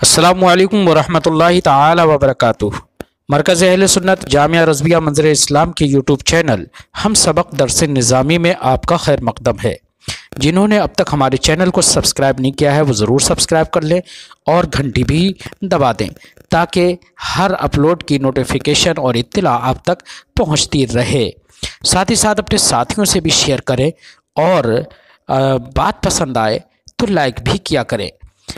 السلام علیکم ورحمۃ اللہ تعالی وبرکاتہ۔ مرکز اہل سنت جامعہ رضویہ منظر اسلام کی یوٹیوب چینل ہم سبق درس نظامی میں آپ کا خیر مقدم ہے۔ جنہوں نے اب تک ہمارے چینل کو سبسکرائب نہیں کیا ہے وہ ضرور سبسکرائب کر لیں اور گھنٹی بھی دبا دیں تاکہ ہر اپلوڈ کی نوٹیفیکیشن اور اطلاع آپ تک پہنچتی رہے۔ ساتھ ہی ساتھ اپنے ساتھیوں سے بھی شیئر کریں اور بات پسند آئے تو لائک بھی کیا کریں۔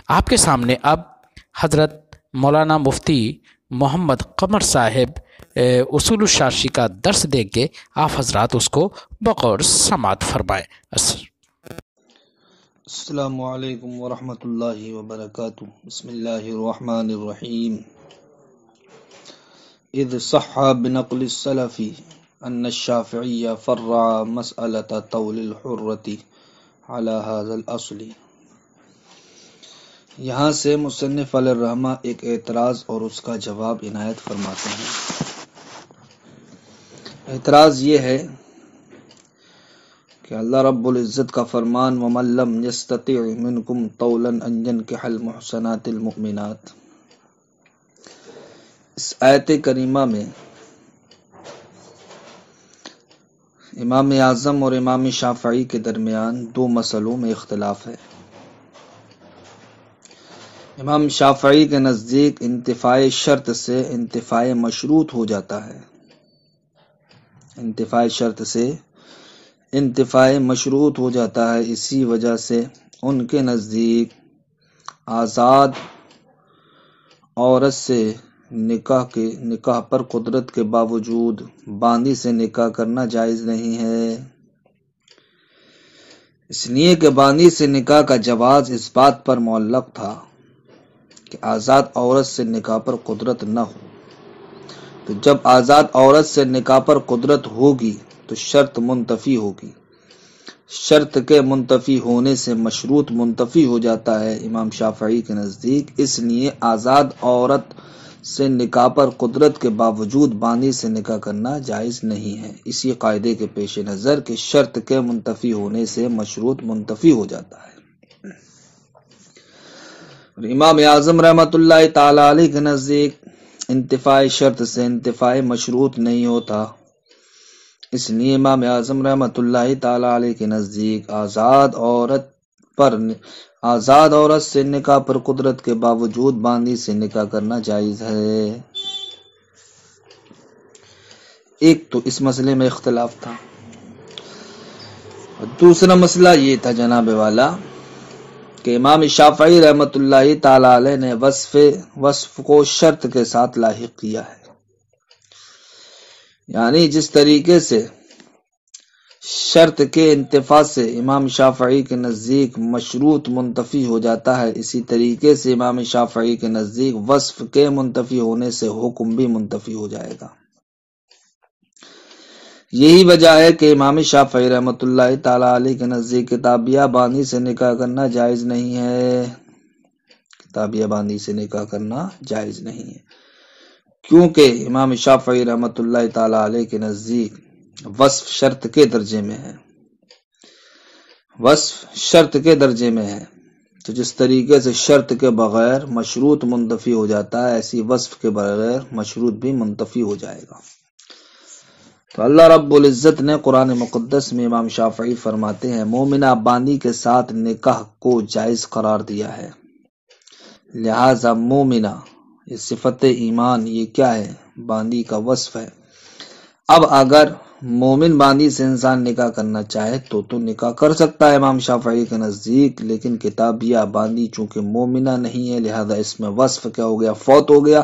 آپ کے سامنے اب حضرت مولانا مفتی محمد قمر صاحب اصول الشاشی کا درس دیں گے، آپ حضرات اس کو بغور سماعت فرمائیں۔ السلام علیکم ورحمۃ اللہ وبرکاتہ۔ بسم اللہ الرحمن الرحیم۔ اذ صح بنقل السلف ان الشافعی فرع مسألة طول الحرة على هذا الاصل۔ یہاں سے مصنف علیہ الرحمہ ایک اعتراض اور اس کا جواب عنایت فرماتے ہیں۔ اعتراض یہ ہے کہ اللہ رب العزت کا فرمان وَمَن لَّمْ يَسْتَطِعْ مِنْكُمْ طَوْلًا أَن يَنكِحَ الْمُحْصَنَاتِ الْمُؤْمِنَاتِ، اس آیت کریمہ میں امام اعظم اور امام شافعی کے درمیان دو مسئلوں میں اختلاف ہے۔ امام شافعی کے نزدیک انتفاع شرط سے انتفاع مشروط ہو جاتا ہے، انتفاع شرط سے انتفاع مشروط ہو جاتا ہے، اسی وجہ سے ان کے نزدیک آزاد عورت سے نکاح پر قدرت کے باوجود باندی سے نکاح کرنا جائز نہیں ہے، اس لیے کہ باندی سے نکاح کا جواز اس بات پر معلق تھا کہ آزاد عورت سے نکاح پر قدرت نہ ہو، تو جب آزاد عورت سے نکاح پر قدرت ہوگی تو شرط منتفی ہوگی، شرط کے منتفی ہونے سے مشروط منتفی ہو جاتا ہے امام شافعی کے نزدیک، اس لیے آزاد عورت سے نکاح پر قدرت کے باوجود باندی سے نکاح کرنا جائز نہیں ہے، اسی قاعدے کے پیش نظر کہ شرط کے منتفی ہونے سے مشروط منتفی ہو جاتا ہے۔ اور امام اعظم رحمۃ اللہ تعالی علیہ کے نزدیک انتفاع شرط سے انتفاع مشروط نہیں ہوتا، اس لیے امام اعظم رحمۃ اللہ تعالی علیہ کے نزدیک آزاد عورت سے نکاح پر قدرت کے باوجود باندی سے نکاح کرنا جائز ہے۔ ایک تو اس مسئلے میں اختلاف تھا، اور دوسرا مسئلہ یہ تھا جناب والا کہ امام شافعی رحمۃ اللہ تعالی علیہ نے وصف کو شرط کے ساتھ لاحق کیا ہے، یعنی جس طریقے سے شرط کے انتفاع سے امام شافعی کے نزدیک مشروط منتفی ہو جاتا ہے، اسی طریقے سے امام شافعی کے نزدیک وصف کے منتفی ہونے سے حکم بھی منتفی ہو جائے گا۔ یہی وجہ ہے کہ امام شافعی رحمۃ اللہ تعالی علیہ کے نزدیک کتابیہ باندی سے نکاح کرنا جائز نہیں ہے، کتابیہ باندی سے نکاح کرنا جائز نہیں ہے، کیونکہ امام شافعی رحمۃ اللہ تعالی علیہ کے نزدیک وصف شرط کے درجے میں ہے، وصف شرط کے درجے میں ہے، تو جس طریقے سے شرط کے بغیر مشروط منتفی ہو جاتا ہے، ایسی وصف کے بغیر مشروط بھی منتفی ہو جائے گا۔ تو اللہ رب العزت نے قرآن مقدس میں امام شافعی فرماتے ہیں مومنہ باندی کے ساتھ نکاح کو جائز قرار دیا ہے، لہذا مومنہ یہ صفت ایمان، یہ کیا ہے؟ باندی کا وصف ہے۔ اب اگر مومن باندی سے انسان نکاح کرنا چاہے تو نکاح کر سکتا ہے امام شافعی کے نزدیک، لیکن کتابیہ باندی چونکہ مومنہ نہیں ہے لہذا اس میں وصف کیا ہو گیا؟ فوت ہو گیا،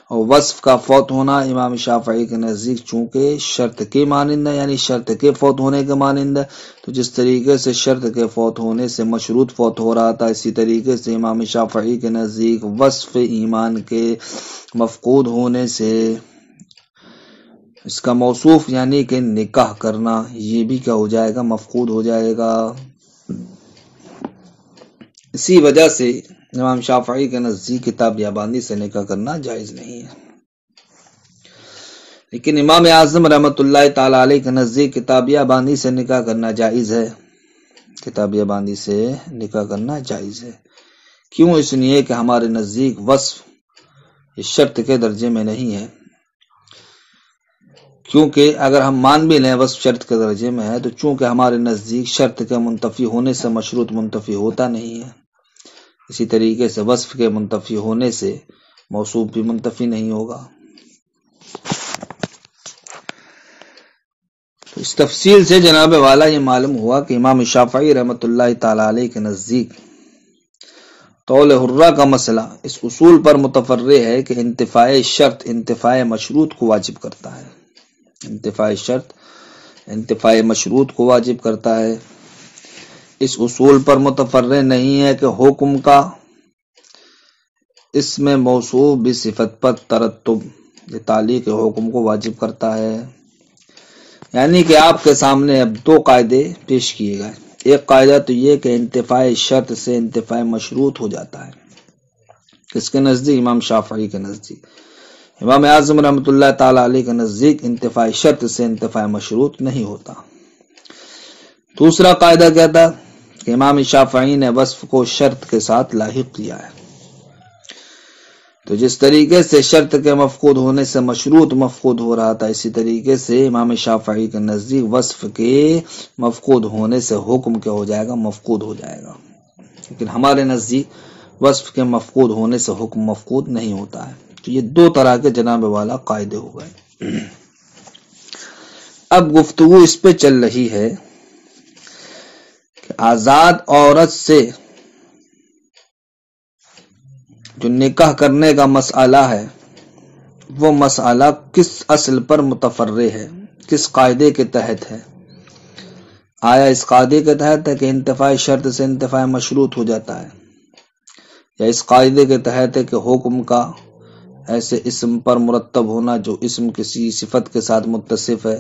اور وصف کا فوت ہونا امام شافعی کے نزدیک چونکہ شرط کے مانند ہے، یعنی شرط کے فوت ہونے کے مانند ہے، تو جس طریقے سے شرط کے فوت ہونے سے مشروط فوت ہو رہا تھا، اسی طریقے سے امام شافعی کے نزدیک وصف ایمان کے مفقود ہونے سے اس کا موصوف یعنی کہ نکاح کرنا یہ بھی کیا ہو جائے گا؟ مفقود ہو جائے گا۔ اسی وجہ سے امام شافعی کے نزدیک کتابیہ باندی سے نکاح کرنا جائز نہیں ہے، لیکن امام اعظم رحمۃ اللہ تعالی علیہ کے نزدیک کتابیہ باندی سے نکاح کرنا جائز ہے، کتابیہ باندی سے نکاح کرنا جائز ہے، کیوں؟ اس لیے کہ ہمارے نزدیک وصف اس شرط کے درجے میں نہیں ہے، کیونکہ اگر ہم مان بھی لیں وصف شرط کے درجے میں ہے تو چونکہ ہمارے نزدیک شرط کے منتفی ہونے سے مشروط منتفی ہوتا نہیں ہے، اسی طریقے سے وصف کے منتفی ہونے سے موصوف بھی منتفی نہیں ہوگا۔ تو اس تفصیل سے جناب والا یہ معلوم ہوا کہ امام شافعی رحمۃ اللہ تعالی علیہ کے نزدیک طول حرہ کا مسئلہ اس اصول پر متفرع ہے کہ انتفاع شرط انتفاع مشروط کو واجب کرتا ہے، انتفاع شرط انتفاع مشروط کو واجب کرتا ہے۔ اس اصول پر متفرع نہیں ہے کہ حکم کا اس میں موصوف بھی صفت پر ترتب یہ تعلیق حکم کو واجب کرتا ہے۔ یعنی کہ آپ کے سامنے اب دو قاعدے پیش کیے گئے، ایک قاعدہ تو یہ کہ انتفاع شرط سے انتفاع مشروط ہو جاتا ہے، کس کے نزدیک؟ امام شافعی کے نزدیک۔ امام اعظم رحمۃ اللہ تعالی علیہ کے نزدیک انتفاع شرط سے انتفاع مشروط نہیں ہوتا۔ دوسرا قاعدہ کیا تھا کہ امام شافعی نے وصف کو شرط کے ساتھ لاحق کیا ہے، تو جس طریقے سے شرط کے مفقود ہونے سے مشروط مفقود ہو رہا تھا، اسی طریقے سے امام شافعی کے نزدیک وصف کے مفقود ہونے سے حکم کیا ہو جائے گا؟ مفقود ہو جائے گا۔ لیکن ہمارے نزدیک وصف کے مفقود ہونے سے حکم مفقود نہیں ہوتا ہے۔ تو یہ دو طرح کے جناب والا قاعدے ہو گئے۔ اب گفتگو اس پہ چل رہی ہے کہ آزاد عورت سے جو نکاح کرنے کا مسئلہ ہے وہ مسئلہ کس اصل پر متفرع ہے، کس قاعدے کے تحت ہے؟ آیا اس قاعدے کے تحت ہے کہ انتفاع شرط سے انتفاع مشروط ہو جاتا ہے، یا اس قاعدے کے تحت ہے کہ حکم کا ایسے اسم پر مرتب ہونا جو اسم کسی صفت کے ساتھ متصف ہے،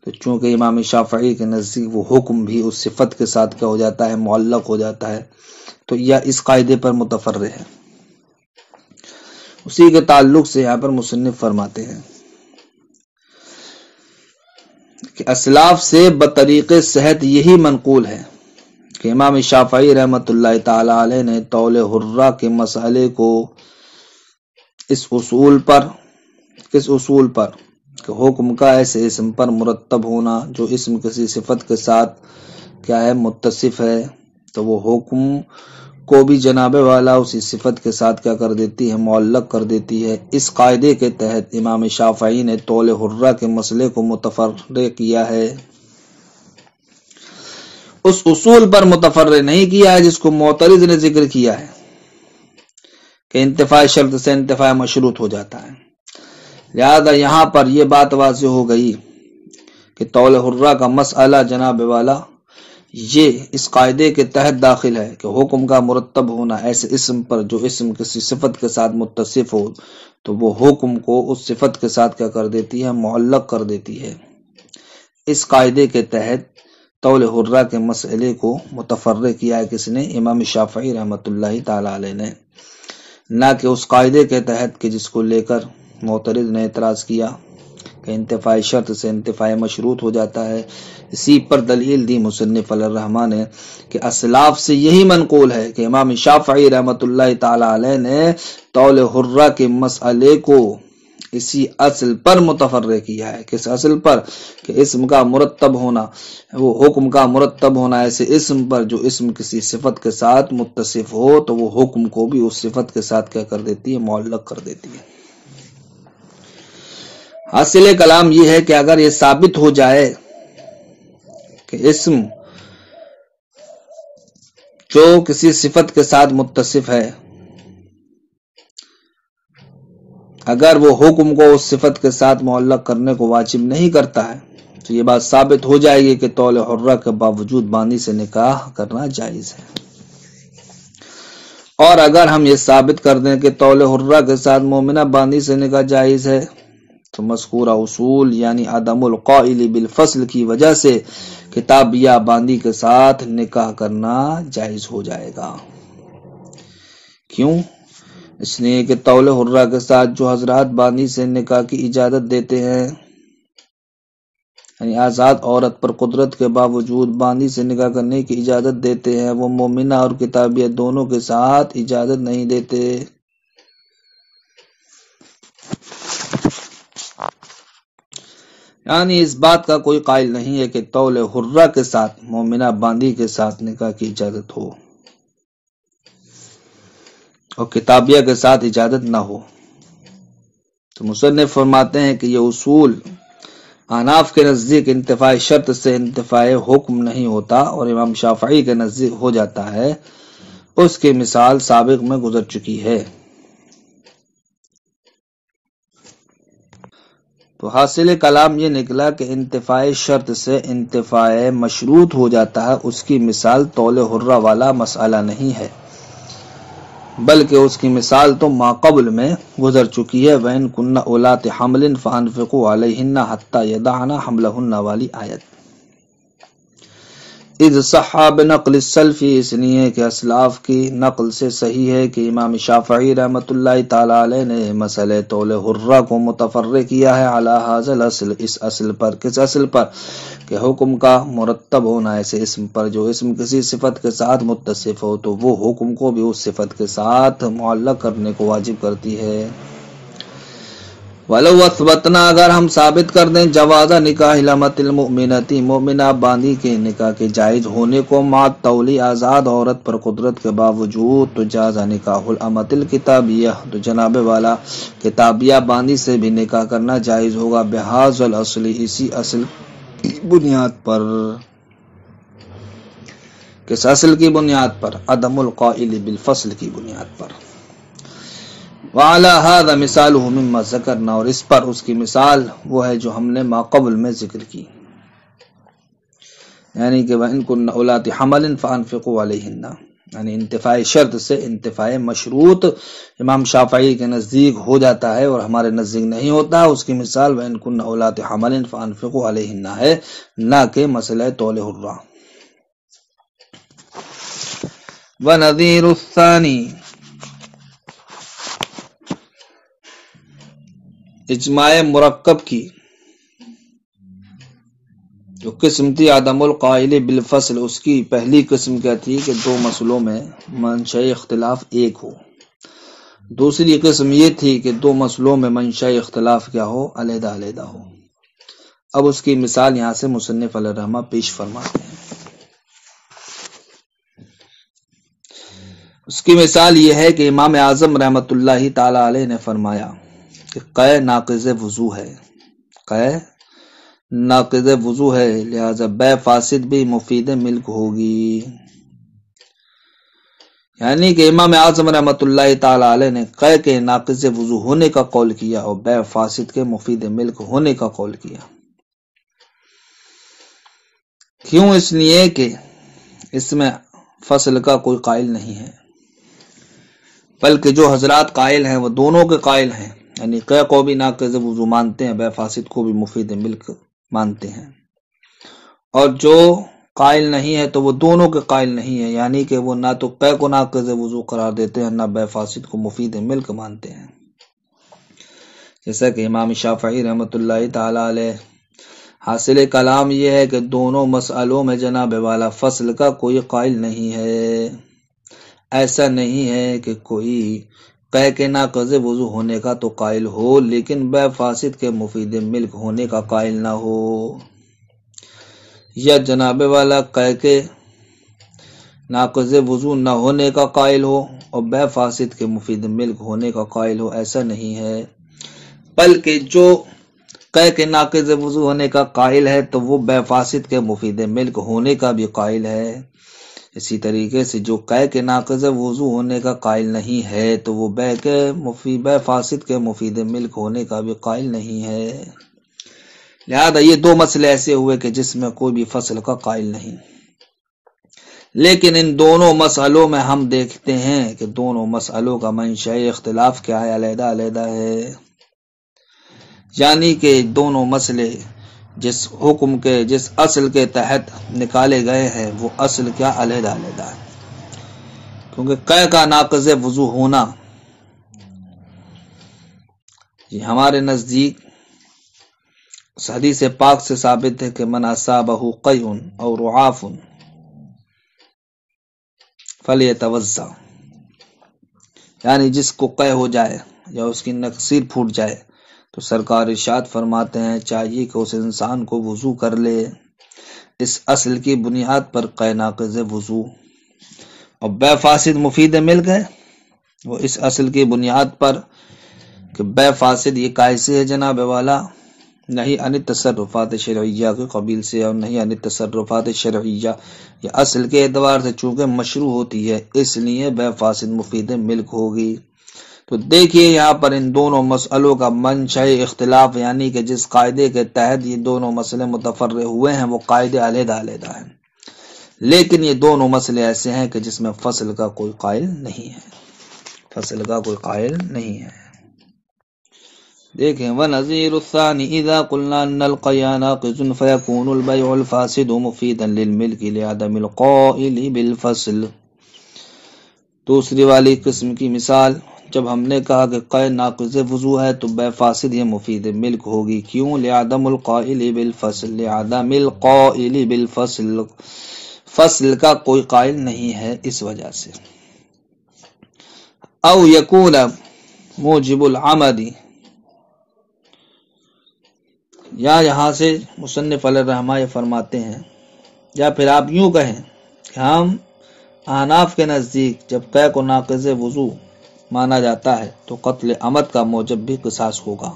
تو چونکہ امام شافعی کے نزدیک وہ حکم بھی اس صفت کے ساتھ کیا ہو جاتا ہے؟ معلق ہو جاتا ہے، تو یا اس قاعدے پر متفرع ہے۔ اسی کے تعلق سے یہاں پر مصنف فرماتے ہیں کہ اسلاف سے بطریق صحت یہی منقول ہے کہ امام شافعی رحمۃ اللہ تعالی علیہ نے طول حرہ کے مسئلے کو اس اصول پر، کس اصول پر؟ کہ حکم کا ایسے اسم پر مرتب ہونا جو اسم کسی صفت کے ساتھ کیا ہے؟ متصف ہے، تو وہ حکم کو بھی جناب والا اسی صفت کے ساتھ کیا کر دیتی ہے؟ معلق کر دیتی ہے۔ اس قاعدے کے تحت امام شافعی نے طول حرہ کے مسئلے کو متفرع کیا ہے، اس اصول پر متفرع نہیں کیا ہے جس کو معترض نے ذکر کیا ہے کہ انتفاع شرط سے انتفاع مشروط ہو جاتا ہے۔ لہذا یہاں پر یہ بات واضح ہو گئی کہ طول حرہ کا مسئلہ جناب والا یہ اس قاعدے کے تحت داخل ہے کہ حکم کا مرتب ہونا ایسے اسم پر جو اسم کسی صفت کے ساتھ متصف ہو، تو وہ حکم کو اس صفت کے ساتھ کیا کر دیتی ہے؟ معلق کر دیتی ہے۔ اس قاعدے کے تحت طول حرہ کے مسئلے کو متفرع کیا ہے کس نے؟ امام شافعی رحمۃ اللہ تعالی علیہ نے، نہ کہ اس قاعدے کے تحت کہ جس کو لے کر معترض نے اعتراض کیا کہ انتفاع شرط سے انتفاع مشروط ہو جاتا ہے۔ اسی پر دلیل دی مصنف علیہ الرحمٰن نے کہ اسلاف سے یہی منقول ہے کہ امام شافعی رحمۃ اللہ تعالی علیہ نے طول حرہ کے مسئلے کو اسی اصل پر متفرع کیا ہے۔ کس اصل پر؟ کہ اسم کا مرتب ہونا، وہ حکم کا مرتب ہونا ایسے اسم پر جو اسم کسی صفت کے ساتھ متصف ہو، تو وہ حکم کو بھی اس صفت کے ساتھ کیا کر دیتی ہے؟ معلق کر دیتی ہے۔ حاصل کلام یہ ہے کہ اگر یہ ثابت ہو جائے کہ اسم جو کسی صفت کے ساتھ متصف ہے، اگر وہ حکم کو اس صفت کے ساتھ معلق کرنے کو واجب نہیں کرتا ہے، تو یہ بات ثابت ہو جائے گی کہ طول حرہ کے باوجود بانی سے نکاح کرنا جائز ہے۔ اور اگر ہم یہ ثابت کر دیں کہ طول حرہ کے ساتھ مومنہ بانی سے نکاح جائز ہے، تو مذکورہ اصول یعنی عدم القائل بالفصل کی وجہ سے کتابیہ باندی کے ساتھ نکاح کرنا جائز ہو جائے گا۔ کیوں؟ اس لیے کہ طول حرہ کے ساتھ جو حضرات باندی سے نکاح کی اجازت دیتے ہیں یعنی آزاد عورت پر قدرت کے باوجود باندی سے نکاح کرنے کی اجازت دیتے ہیں، وہ مومنہ اور کتابیہ دونوں کے ساتھ اجازت نہیں دیتے۔ یعنی اس بات کا کوئی قائل نہیں ہے کہ طول حرہ کے ساتھ مومنہ باندی کے ساتھ نکاح کی اجازت ہو اور کتابیہ کے ساتھ اجازت نہ ہو۔ تو مصنف فرماتے ہیں کہ یہ اصول احناف کے نزدیک انتفاع شرط سے انتفاع حکم نہیں ہوتا، اور امام شافعی کے نزدیک ہو جاتا ہے۔ اس کی مثال سابق میں گزر چکی ہے۔ تو حاصل کلام یہ نکلا کہ انتفاع شرط سے انتفاع مشروط ہو جاتا ہے، اس کی مثال طول حرہ والا مسئلہ نہیں ہے، بلکہ اس کی مثال تو ماقبل میں گزر چکی ہے۔ وَإِن كُنَّ أُولَاتِ حَمْلٍ فَأَنفِقُوا عَلَيْهِنَّ حَتَّى يَضَعْنَ حَمْلَهُنَّ والی آیت۔ اذ صح بنقل السلف، اس لیے کہ اسلاف کی نقل سے صحیح ہے کہ امام شافعی رحمۃ اللہ تعالی علیہ نے مسئلہ طول حرہ کو متفرع کیا ہے علی ھذا الاصل، اس اصل پر۔ کس اصل پر؟ کہ حکم کا مرتب ہونا ایسے اسم پر جو اسم کسی صفت کے ساتھ متصف ہو تو وہ حکم کو بھی اس صفت کے ساتھ معلق کرنے کو واجب کرتی ہے۔ وَلَوْ أَثْبَتْنَا، اگر ہم ثابت کر دیں جواز نکاح الامۃ المؤمنۃ، مومنہ باندی کے نکاح کے جائز ہونے کو، مع تولی آزاد عورت پر قدرت کے باوجود، تو جاز نکاح الامۃ الکتابیہ، تو جناب والا کتابیہ باندی سے بھی نکاح کرنا جائز ہوگا، بہذا الاصل، اسی اصل کی بنیاد پر۔ کس اصل کی بنیاد پر؟ عدم القائل بالفصل کی بنیاد پر۔ وعلی ھذا مثالہ مما ذکرنا، اور اس پر اس کی مثال وہ ہے جو ہم نے ماقبل میں ذکر کی، یعنی کہ وَإِن كُنَّ أُولَاتِ حَمْلٍ فَأَنفِقُوا عَلَيْهِنَّ، یعنی انتفاع شرط سے انتفاع مشروط امام شافعی کے نزدیک ہو جاتا ہے اور ہمارے نزدیک نہیں ہوتا۔ اس کی مثال وَإِن كُنَّ أُولَاتِ حَمْلٍ فَأَنفِقُوا عَلَيْهِنَّ ہے، نہ کہ مسئلہ طول حرہ۔ وَنَظِيرُ الثَّانِي، اجماع مرکب کی جو قسم تھی عدم القائل بالفصل، اس کی پہلی قسم کیا تھی کہ دو مسئلوں میں منشأ اختلاف ایک ہو۔ دوسری قسم یہ تھی کہ دو مسئلوں میں منشأ اختلاف کیا ہو؟ علیحدہ علیحدہ ہو۔ اب اس کی مثال یہاں سے مصنف علیہ الرحمہ پیش فرماتے ہیں۔ اس کی مثال یہ ہے کہ امام اعظم رحمۃ اللہ تعالی علیہ نے فرمایا کہ قے ناقض وضو ہے، قے ناقض وضو ہے، لہذا بے فاسد بھی مفید ملک ہوگی۔ یعنی کہ امام اعظم رحمۃ اللہ تعالی علیہ نے قے کے ناقض وضو ہونے کا قول کیا اور بے فاسد کے مفید ملک ہونے کا قول کیا۔ کیوں؟ اس لیے کہ اس میں فصل کا کوئی قائل نہیں ہے، بلکہ جو حضرات قائل ہیں وہ دونوں کے قائل ہیں، یعنی قے کو بھی ناقض وضو مانتے ہیں، بے فاسد کو بھی مفید ملک مانتے ہیں، اور جو قائل نہیں ہے تو وہ دونوں کے قائل نہیں ہے، یعنی کہ وہ نہ تو قے کو ناقض وضو قرار دیتے ہیں، نہ بے فاسد کو مفید ملک مانتے ہیں۔ جیسا کہ امام شافعی رحمۃ اللہ تعالی علیہ، حاصل کلام یہ ہے کہ دونوں مسئلوں میں جناب والا فصل کا کوئی قائل نہیں ہے۔ ایسا نہیں ہے کہ کوئی قے کے ناقض وضو ہونے کا تو قائل ہو لیکن بے فاسد کے مفید ملک ہونے کا قائل نہ ہو، یا جناب والا قے کے ناقض وضو نہ ہونے کا قائل ہو اور بے فاسد کے مفید ملک ہونے کا قائل ہو، ایسا نہیں ہے، بلکہ جو قے کے ناقض وضو ہونے کا قائل ہے تو وہ بے فاسد کے مفید ملک ہونے کا بھی قائل ہے۔ اسی طریقے سے جو قے کے ناقض وضو ہونے کا قائل نہیں ہے تو وہ بے فاسد کے مفید ملک ہونے کا بھی قائل نہیں ہے۔ لہذا یہ دو مسئلے ایسے ہوئے کہ جس میں کوئی بھی فصل کا قائل نہیں، لیکن ان دونوں مسئلوں میں ہم دیکھتے ہیں کہ دونوں مسئلوں کا منشأ اختلاف کیا ہے؟ علیحدہ علیحدہ ہے، یعنی کہ دونوں مسئلے جس حکم کے جس اصل کے تحت نکالے گئے ہیں وہ اصل کیا؟ علیحدہ علیحدہ ہے، کیونکہ قے کا ناقض وضو ہونا یہ ہمارے نزدیک اس حدیث پاک سے ثابت ہے کہ من اصابہ قیء او رعاف فلیتوضا، یعنی جس کو قے ہو جائے یا اس کی نکسیر پھوٹ جائے تو سرکار ارشاد فرماتے ہیں چاہیے کہ اس انسان کو وضو کر لے۔ اس اصل کی بنیاد پر قے ناقض وضو اور بے فاسد مفید ملک ہے، وہ اس اصل کی بنیاد پر کہ بے فاسد یہ کیسے ہے جناب والا، نہیں ان تصرفات شرعیہ کے قبیل سے اور نہیں ان تصرفات شرعیہ، یہ اصل کے اعتبار سے چونکہ مشروع ہوتی ہے اس لیے بے فاسد مفید ملک ہوگی۔ تو دیکھیے یہاں پر ان دونوں مسئلوں کا منشأ اختلاف، یعنی کہ جس قاعدے کے تحت یہ دونوں مسئلے متفرع ہوئے ہیں وہ قاعدے علیحدہ علیحدہ ہیں، لیکن یہ دونوں مسئلے ایسے ہیں کہ جس میں فصل کا کوئی قائل نہیں ہے، فصل کا کوئی قائل نہیں ہے۔ دیکھیں وَنَظِيرُ الثَّانِي إِذَا قُلْنَا أَنَّ الْقَيْءَ نَاقِضٌ فَيَكُونُ الْبَيْعُ الْفَاسِدُ مُفِيدًا لِلْمِلْكِ لِعَدَمِ الْقَائِلِ بِالْفَصْلِ۔ دوسری والی قسم کی مثال، جب ہم نے کہا کہ قے ناقض وضو ہے تو بے فاسد یہ مفید ملک ہوگی، کیوں؟ لِعَدَمِ الْقَائِلِ بِالْفَصْلِ، لِعَدَمِ الْقَائِلِ بِالْفَصْلِ، فصل کا کوئی قائل نہیں ہے اس وجہ سے۔ او یکون موجب العمد، یا یہاں سے مصنف علیہ الرحمہ یہ فرماتے ہیں، یا پھر آپ یوں کہیں کہ ہم احناف کے نزدیک جب قے کو ناقض وضو مانا جاتا ہے تو قتل عمد کا موجب بھی قصاص ہوگا۔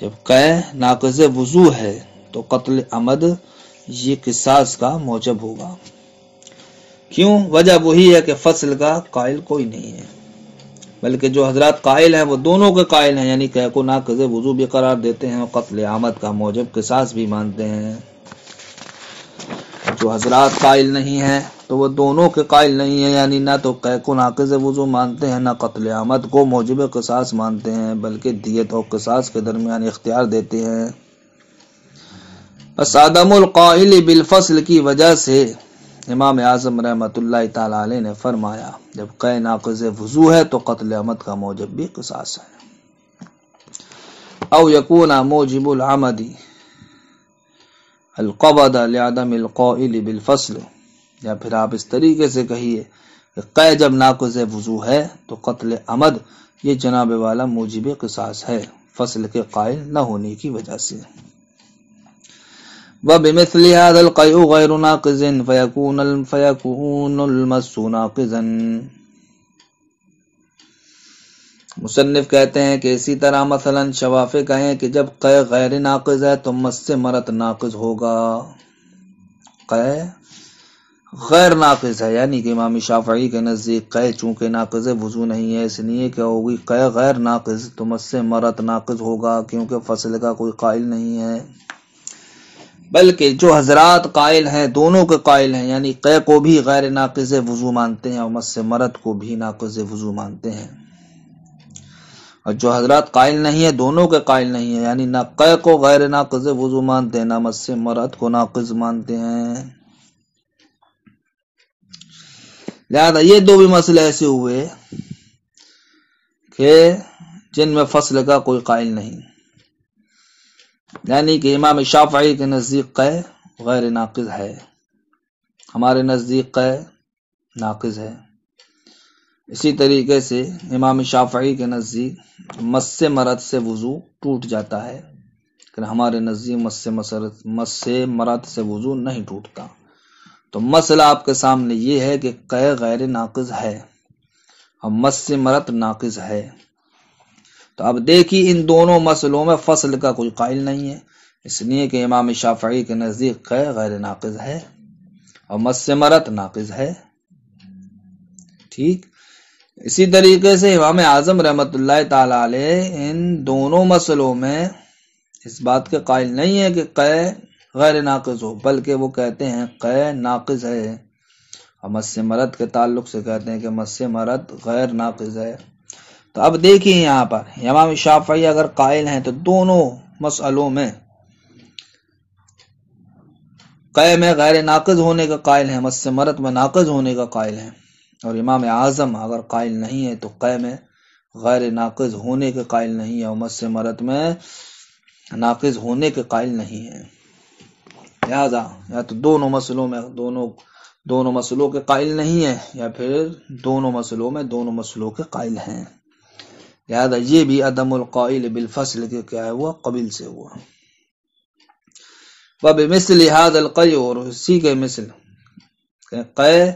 جب قے ناقض وضو ہے تو قتل عمد یہ قصاص کا موجب ہوگا، کیوں؟ وجہ وہی ہے کہ فصل کا قائل کوئی نہیں ہے، بلکہ جو حضرات قائل ہیں وہ دونوں کے قائل ہیں، یعنی قے کو ناقض وضو بھی قرار دیتے ہیں اور قتل عمد کا موجب قصاص بھی مانتے ہیں۔ جو حضرات قائل نہیں ہیں تو وہ دونوں کے قائل نہیں ہیں، یعنی نہ تو قے کو ناقض وضو مانتے ہیں نہ قتل عمد کو موجب قصاص مانتے ہیں، بلکہ دیت اور قصاص کے درمیان اختیار دیتے ہیں۔ بس عدم القائل بالفصل کی وجہ سے امام اعظم رحمۃ اللہ تعالی علیہ نے فرمایا جب قے ناقض وضو ہے تو قتل عمد کا موجب بھی قصاص ہے۔ او یکون موجب العمد القبض لعدم القائل بالفصل، یا پھر آپ اس طریقے سے کہیے کہ قے جب ناقض وضو ہے تو قتل عمد یہ جناب والا موجب قصاص ہے فصل کے قائل نہ ہونے کی وجہ سے۔ وَبِمِثْلِ هَذَا الْقَيْءُ غَيْرُ نَاقِضٍ فَيَكُونُ الْمَسُّ نَاقِضًا۔ مصنف کہتے ہیں کہ اسی طرح مثلا شوافع کہیں کہ جب قے غیر ناقض ہے تو مس مرت ناقض ہوگا۔ قے غیر ناقض ہے، یعنی کہ امام شافعی کے نزدیک قے چونکہ ناقض وضو نہیں ہے اس لیے کہ ہوگی قے غیر ناقض تو مس مرت ناقض ہوگا، کیونکہ فصل کا کوئی قائل نہیں ہے۔ بلکہ جو حضرات قائل ہیں دونوں کے قائل ہیں، یعنی قے کو بھی غیر ناقض وضو مانتے ہیں اور مس مرت کو بھی ناقض وضو مانتے ہیں، اور جو حضرات قائل نہیں ہیں دونوں کے قائل نہیں ہیں، یعنی نہ قے کو غیر ناقض وضو مانتے ہیں نہ مس مرت کو ناقض مانتے ہیں۔ لہذا یہ دو بھی مسئلے ایسے ہوئے کہ جن میں فصل کا کوئی قائل نہیں، یعنی کہ امام شافعی کے نزدیک قے غیر ناقض ہے، ہمارے نزدیک قے ناقض ہے۔ اسی طریقے سے امام شافعی کے نزدیک مس مرت سے وضو ٹوٹ جاتا ہے، لیکن ہمارے نزدیک مس مرت سے وضو نہیں ٹوٹتا۔ تو مسئلہ آپ کے سامنے یہ ہے کہ قے غیر ناقض ہے اور مس مرت ناقض ہے۔ تو اب دیکھیے ان دونوں مسئلوں میں فصل کا کوئی قائل نہیں ہے، اس لیے کہ امام شافعی کے نزدیک قے غیر ناقض ہے اور مس مرت ناقض ہے، ٹھیک۔ اسی طریقے سے امام اعظم رحمۃ اللہ تعالی علیہ ان دونوں مسئلوں میں اس بات کے قائل نہیں ہے کہ قے غیر ناقض ہو، بلکہ وہ کہتے ہیں قے ناقض ہے، اور مس مرت کے تعلق سے کہتے ہیں کہ مس مرت غیر ناقض ہے۔ تو اب دیکھیں یہاں پر امام شافعی اگر قائل ہیں تو دونوں مسئلوں میں قے میں غیر ناقض ہونے کا قائل ہیں، مس مرت میں ناقض ہونے کا قائل ہیں، اور امام اعظم اگر قائل نہیں ہے تو قے میں غیر ناقض ہونے کے قائل نہیں ہے اور مس مرت میں ناقض ہونے کے قائل نہیں ہیں۔ لہذا یا تو دونوں مسئلوں میں دونوں مسئلوں کے قائل نہیں ہیں، یا پھر دونوں مسئلوں میں دونوں مسئلوں کے قائل ہیں۔ لہذا یہ بھی عدم القائل بالفصل کے کیا ہوا؟ قبیل سے ہوا۔ وبمثل هذا القی، اور اسی کے مثل قے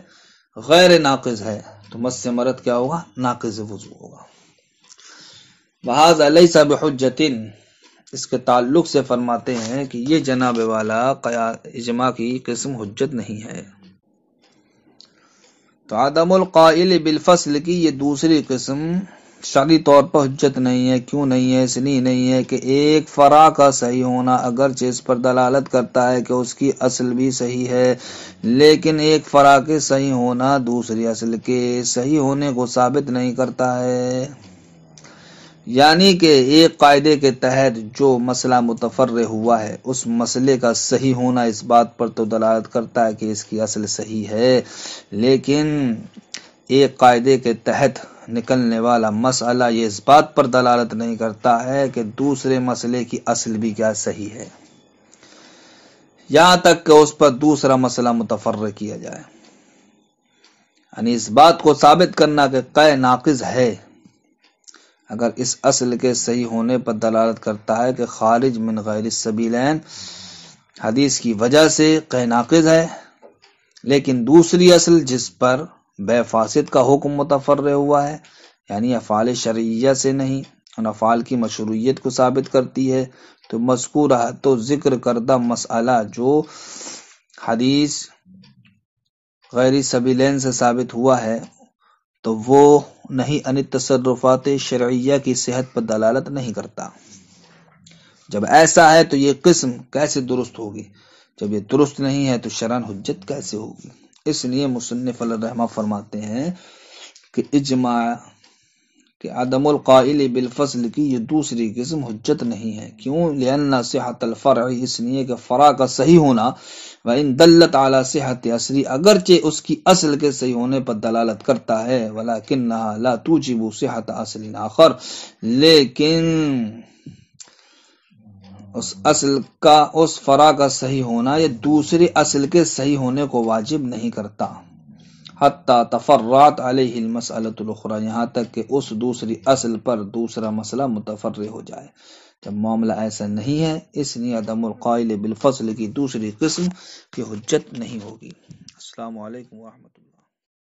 غیر ناقض ہے تو مس مرد کیا ہوگا؟ ناقض وضو ہوگا۔ وهذا ليس بحجۃ، اس کے تعلق سے فرماتے ہیں کہ یہ جناب والا اجماع کی قسم حجت نہیں ہے۔ تو عدم القائل بالفصل کی یہ دوسری قسم شرعی طور پر حجت نہیں ہے۔ کیوں نہیں ہے؟ اس لیے نہیں ہے کہ ایک فرع کا صحیح ہونا اگرچہ اس پر دلالت کرتا ہے کہ اس کی اصل بھی صحیح ہے، لیکن ایک فرع کے صحیح ہونا دوسری اصل کے صحیح ہونے کو ثابت نہیں کرتا ہے۔ یعنی کہ ایک قاعدے کے تحت جو مسئلہ متفرع ہوا ہے، اس مسئلے کا صحیح ہونا اس بات پر تو دلالت کرتا ہے کہ اس کی اصل صحیح ہے، لیکن ایک قاعدے کے تحت نکلنے والا مسئلہ یہ اس بات پر دلالت نہیں کرتا ہے کہ دوسرے مسئلے کی اصل بھی کیا صحیح ہے، یہاں تک کہ اس پر دوسرا مسئلہ متفرع کیا جائے۔ یعنی اس بات کو ثابت کرنا کہ قے ناقض ہے اگر اس اصل کے صحیح ہونے پر دلالت کرتا ہے کہ خارج من غیر السبیلین حدیث کی وجہ سے قے ناقض ہے، لیکن دوسری اصل جس پر بے فاسد کا حکم متفرع ہوا ہے، یعنی افعال شرعیہ سے نہیں، ان افعال کی مشروعیت کو ثابت کرتی ہے، تو مذکورہ تو ذکر کردہ مسئلہ جو حدیث غیر سبیلین سے ثابت ہوا ہے تو وہ نہیں ان تصرفات شرعیہ کی صحت پر دلالت نہیں کرتا۔ جب ایسا ہے تو یہ قسم کیسے درست ہوگی؟ جب یہ درست نہیں ہے تو شرعاً حجت کیسے ہوگی؟ اس لیے مصنف علیہ الرحمہ فرماتے ہیں کہ اجماع کہ عدم القائل بالفصل کی یہ دوسری قسم حجت نہیں ہے۔ کیوں؟ لأن صحت الفرع، اس لیے کہ فرع کا صحیح ہونا وَإِن دلت علی صحت اصلی، اگرچہ اس کی اصل کے صحیح ہونے پر دلالت کرتا ہے، ولیکنها لا توجب صحت اصل آخر، لیکن اس اصل کا، اس فرع کا صحیح ہونا یہ دوسری اصل کے صحیح ہونے کو واجب نہیں کرتا۔ حتی تفرعت علیہ المسألۃ الاخری، یہاں تک کہ اس دوسری اصل پر دوسرا مسئلہ متفرع ہو جائے۔ جب معاملہ ایسا نہیں ہے، اس لیے عدم القائل بالفصل کی دوسری قسم کی حجت نہیں ہوگی۔ السلام علیکم ورحمۃ اللہ۔